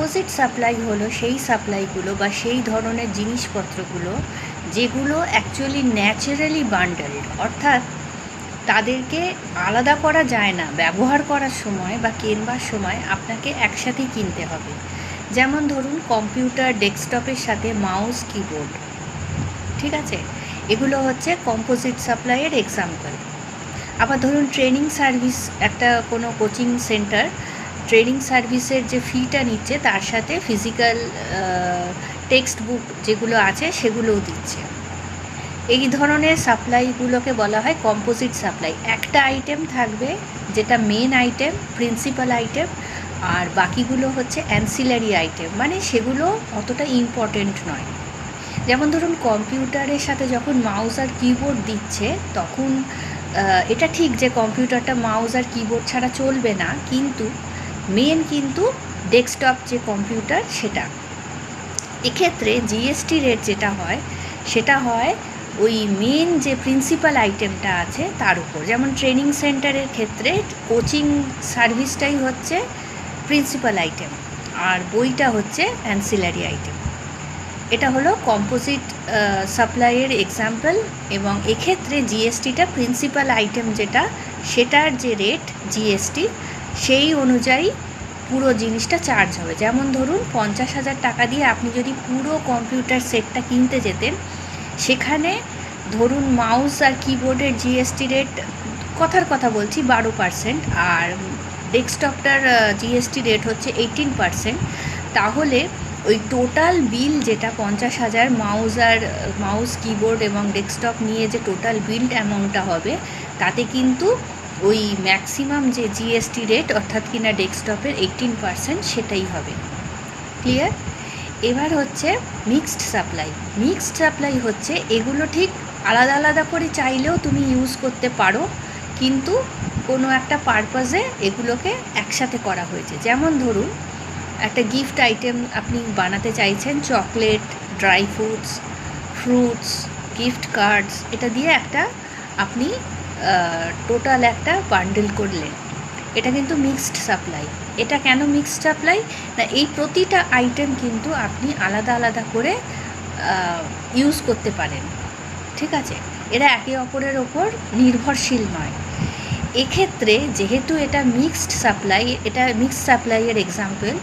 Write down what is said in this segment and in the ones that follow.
Composite supply হলো সেই সাপ্লাইগুলো বা সেই ধরনের জিনিসপত্রগুলো যেগুলো অ্যাকচুয়ালি ন্যাচারালি বান্ডেলড, অর্থাৎ তাদেরকে আলাদা করা যায় না। ব্যবহার করার সময় বা কেনবার সময় আপনাকে একসাথেই কিনতে হবে। যেমন ধরুন কম্পিউটার ডেস্কটপের সাথে মাউস কিবোর্ড, ঠিক আছে, এগুলো হচ্ছে কম্পোজিট সাপ্লাইয়ের এক্সাম্পল। আবার ধরুন ট্রেনিং সার্ভিস, একটা কোনো কোচিং সেন্টার ট্রেনিং সার্ভিসের যে ফিটা নিচ্ছে তার সাথে ফিজিক্যাল টেক্সট বুক যেগুলো আছে সেগুলোও দিচ্ছে। এই ধরনের সাপ্লাইগুলোকে বলা হয় কম্পোজিট সাপ্লাই। একটা আইটেম থাকবে যেটা মেন আইটেম, প্রিন্সিপাল আইটেম, আর বাকিগুলো হচ্ছে অ্যান্সিলারি আইটেম, মানে সেগুলো অতটা ইম্পর্টেন্ট নয়। যেমন ধরুন কম্পিউটারের সাথে যখন মাউস আর কিবোর্ড দিচ্ছে তখন এটা ঠিক যে কম্পিউটারটা মাউস আর কিবোর্ড ছাড়া চলবে না, কিন্তু মেন কিন্তু ডেস্কটপ যে কম্পিউটার সেটা। এক্ষেত্রে জিএসটি রেট যেটা হয় সেটা হয় ওই মেন যে প্রিন্সিপাল আইটেমটা আছে তার উপর। যেমন ট্রেনিং সেন্টারের ক্ষেত্রে কোচিং সার্ভিসটাই হচ্ছে প্রিন্সিপাল আইটেম আর বইটা হচ্ছে অ্যান্সিলারি আইটেম। এটা হলো কম্পোজিট সাপ্লাইয়ের এক্সাম্পল, এবং এক্ষেত্রে জিএসটিটা প্রিন্সিপাল আইটেম যেটা সেটার যে রেট জিএসটি সেই অনুযায়ী পুরো জিনিসটা চার্জ হবে। যেমন ধরুন 50,000 টাকা দিয়ে আপনি যদি পুরো কম্পিউটার সেটটা কিনতে যেতেন, সেখানে ধরুন মাউস আর কিবোর্ডের জিএসটি রেট, কথার কথা বলছি, 12%, আর ডেস্কটপটার জিএসটি রেট হচ্ছে 18%। তাহলে ওই টোটাল বিল যেটা 50,000 মাউস কিবোর্ড এবং ডেস্কটপ নিয়ে যে টোটাল বিল্ড অ্যামাউন্টটা হবে, তাতে কিন্তু ওই ম্যাক্সিমাম যে জিএসটি রেট অর্থাৎ কিনা ডেস্কটপের 18% সেটাই হবে। ক্লিয়ার? এবার হচ্ছে মিক্সড সাপ্লাই। মিক্সড সাপ্লাই হচ্ছে এগুলো ঠিক আলাদা আলাদা করে চাইলেও তুমি ইউজ করতে পারো, কিন্তু কোনো একটা পারপাসে এগুলোকে একসাথে করা হয়েছে। যেমন ধরুন একটা গিফট আইটেম আপনি বানাতে চাইছেন, chocolate, dry fruits, gift cards, এটা দিয়ে একটা আপনি টোটাল একটা বান্ডেল করলেন, এটা কিন্তু মিক্সড সাপ্লাই। এটা কেন মিক্সড সাপ্লাই না, এই প্রতিটা আইটেম কিন্তু আপনি আলাদা আলাদা করে ইউজ করতে পারেন, ঠিক আছে? এরা একে অপরের ওপর নির্ভরশীল নয়। এক্ষেত্রে যেহেতু এটা মিক্সড সাপ্লাই, এটা মিক্সড সাপ্লাইয়ের এক্সাম্পল,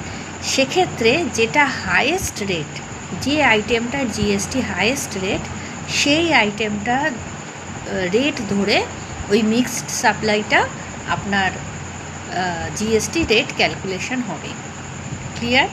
সেক্ষেত্রে যেটা হায়েস্ট রেট, যে আইটেমটার জিএসটি হায়েস্ট রেট, সেই আইটেমটার রেট ধরে ওই মিক্সড সাপ্লাইটা আপনার জিএসটি রেট ক্যালকুলেশন হবে। ক্লিয়ার?